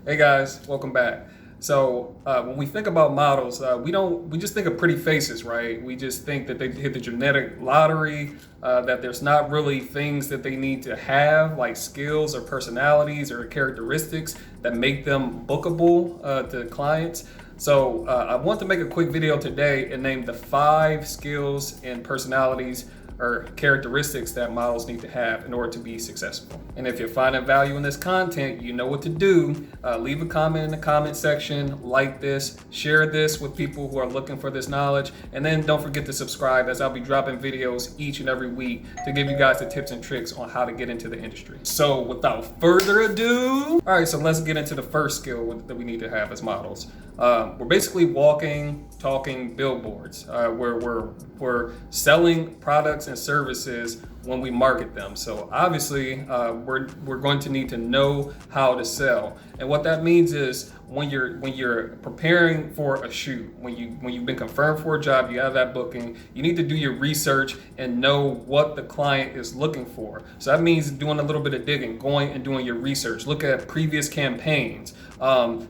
Hey guys, welcome back. So when we think about models, we just think of pretty faces, right? We just think that they hit the genetic lottery, that there's not really things that they need to have, like skills or personalities or characteristics that make them bookable to clients. So I want to make a quick video today and name the 5 skills and personalities or characteristics that models need to have in order to be successful. And if you're finding value in this content, you know what to do. Leave a comment in the comment section, like this, share this with people who are looking for this knowledge, and then don't forget to subscribe, as I'll be dropping videos each and every week to give you guys the tips and tricks on how to get into the industry. So without further ado, all right, so let's get into the first skill that we need to have as models. We're basically walking, talking billboards, where we're selling products and services when we market them. So obviously, we're going to need to know how to sell, and what that means is when you're preparing for a shoot, when you've been confirmed for a job, you have that booking, you need to do your research and know what the client is looking for. So that means doing a little bit of digging, going and doing your research. Look at previous campaigns.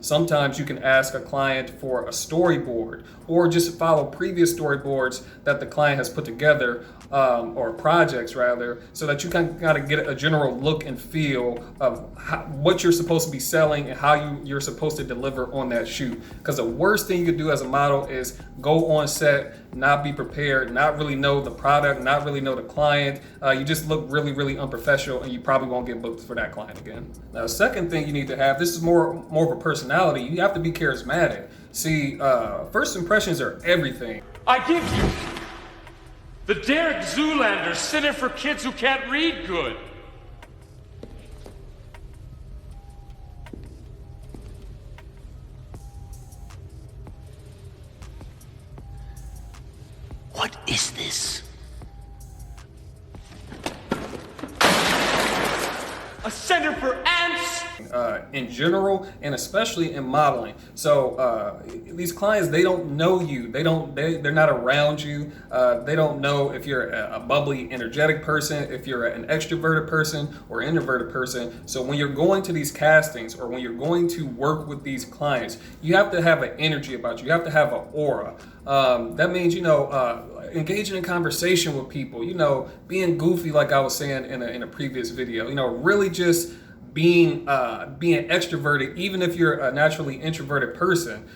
Sometimes you can ask a client for a storyboard, or just follow previous storyboards that the client has put together, or projects rather, so that you can kind of get a general look and feel of what you're supposed to be selling and how you're supposed to deliver on that shoot. Because the worst thing you could do as a model is go on set, not be prepared, not really know the product, not really know the client. You just look really, really unprofessional, and you probably won't get booked for that client again. Now, the second thing you need to have, this is more of a personality. You have to be charismatic. See, first impressions are everything. I give you the Derek Zoolander Center for Kids Who Can't Read Good. What is this? A center for ants. In general, and especially in modeling. So these clients, they don't know you. They're not around you. They don't know if you're a bubbly, energetic person, if you're an extroverted person or introverted person. So when you're going to these castings, or when you're going to work with these clients, you have to have an energy about you. You have to have an aura. That means, engaging in conversation with people, being goofy, like I was saying in a previous video, really just being extroverted. Even if you're a naturally introverted person,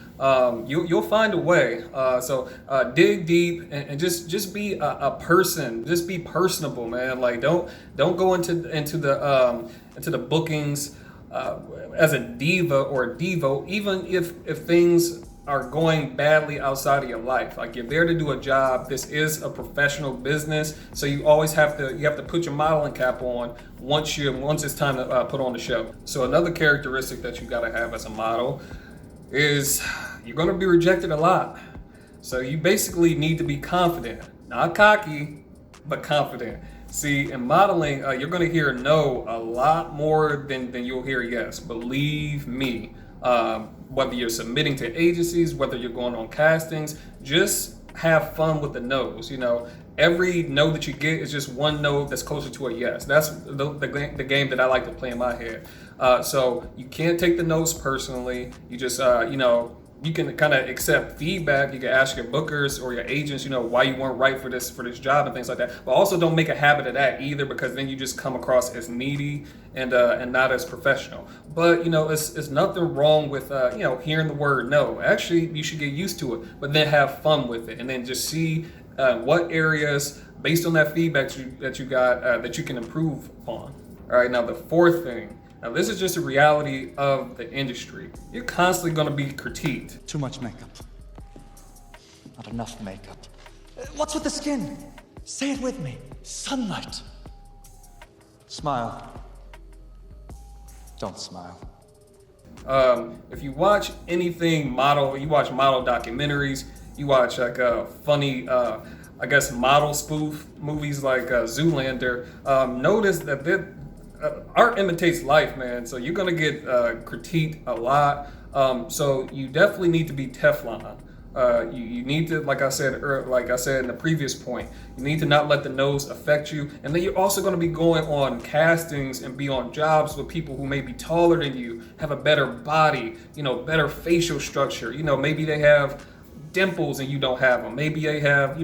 you'll find a way. So dig deep and just be a person. Just be personable, man. Like don't go into the bookings as a diva or a devo, even if things are going badly outside of your life. Like, you're there to do a job. This is a professional business, so you always have to put your modeling cap on once it's time to put on the show. So another characteristic that you got to have as a model is you're going to be rejected a lot. So you basically need to be confident, not cocky, but confident. See, in modeling, you're going to hear no a lot more than you'll hear yes. Believe me. Whether you're submitting to agencies, whether you're going on castings, just have fun with the no's. Every no that you get is just one no that's closer to a yes. That's the game that I like to play in my head. So you can't take the no's personally. You just, you can kind of accept feedback. You can ask your bookers or your agents, why you weren't right for this job and things like that. But also don't make a habit of that either, because then you just come across as needy and not as professional. But it's nothing wrong with hearing the word no. Actually, you should get used to it, but then have fun with it, and then just see what areas, based on that feedback that you got, that you can improve upon. All right, now the fourth thing. Now, this is just a reality of the industry. You're constantly going to be critiqued. Too much makeup. Not enough makeup. What's with the skin? Say it with me. Sunlight. Smile. Don't smile. If you watch anything model, you watch model documentaries, you watch like funny, model spoof movies like Zoolander, notice that art imitates life, man. So you're gonna get critiqued a lot. So you definitely need to be Teflon. You need to, like I said in the previous point, you need to not let the nose affect you. And then you're also going to be going on castings and be on jobs with people who may be taller than you, have a better body, better facial structure. Maybe they have dimples and you don't have them. Maybe they have,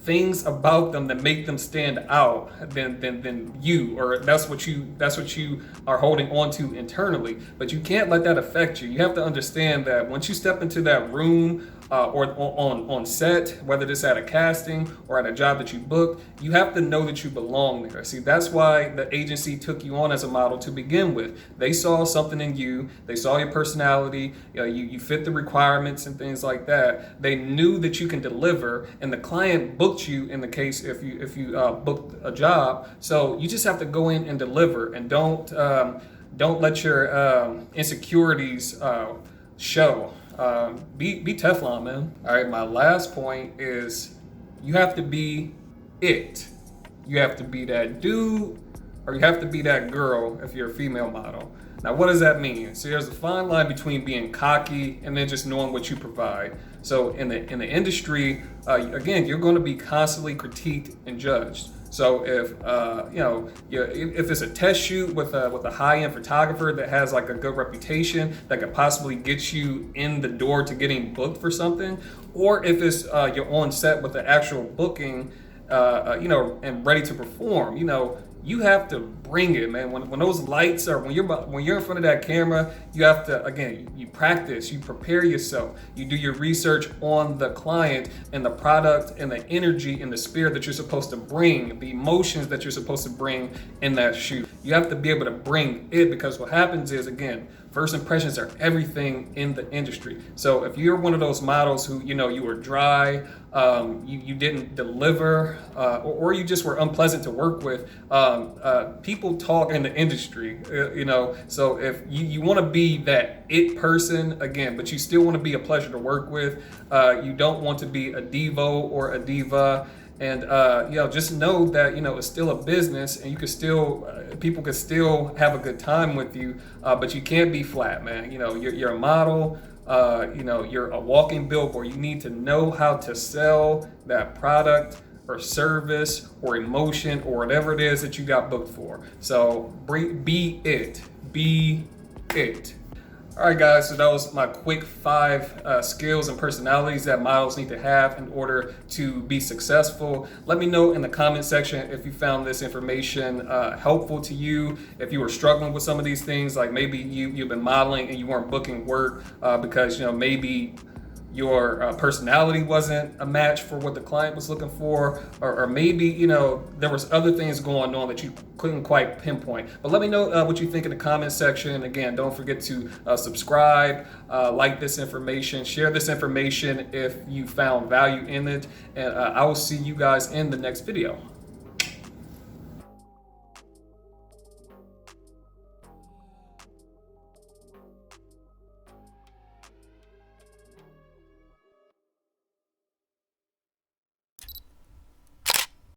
things about them that make them stand out than you, or that's what you are holding on to internally. But you can't let that affect you. You have to understand that once you step into that room or on set, whether it's at a casting or at a job that you booked, you have to know that you belong there. See, that's why the agency took you on as a model to begin with. They saw something in you. They saw your personality. You fit the requirements and things like that. They knew that you can deliver, and the client booked you in the case if you booked a job. So you just have to go in and deliver, and don't let your insecurities show. Be Teflon, man. All right, my last point is you have to be it. You have to be that dude, or you have to be that girl if you're a female model. Now, what does that mean? So there's a fine line between being cocky and then just knowing what you provide. So in the industry, again, you're going to be constantly critiqued and judged. So if if it's a test shoot with a high-end photographer that has like a good reputation that could possibly get you in the door to getting booked for something, or if it's you're on set with the actual booking, and ready to perform, you have to bring it, man. When those lights are, when you're in front of that camera, you have to, again, you practice, you prepare yourself, you do your research on the client and the product and the energy and the spirit that you're supposed to bring, the emotions that you're supposed to bring in that shoot. You have to be able to bring it, because what happens is, again, first impressions are everything in the industry. So if you're one of those models who, you were dry, you didn't deliver, or you just were unpleasant to work with, people talk in the industry, So if you want to be that it person, again, but you still want to be a pleasure to work with, you don't want to be a divo or a diva. And just know that it's still a business, and you can still people can still have a good time with you, but you can't be flat, man. You're a model. You're a walking billboard. You need to know how to sell that product or service or emotion or whatever it is that you got booked for. So be it. Be it. All right, guys, so that was my quick 5 skills and personalities that models need to have in order to be successful. Let me know in the comment section if you found this information helpful to you, if you were struggling with some of these things, like maybe you've been modeling and you weren't booking work because, maybe your personality wasn't a match for what the client was looking for, or maybe, there was other things going on that you couldn't quite pinpoint. But let me know what you think in the comment section. Again, don't forget to subscribe, like this information, share this information if you found value in it, and I will see you guys in the next video.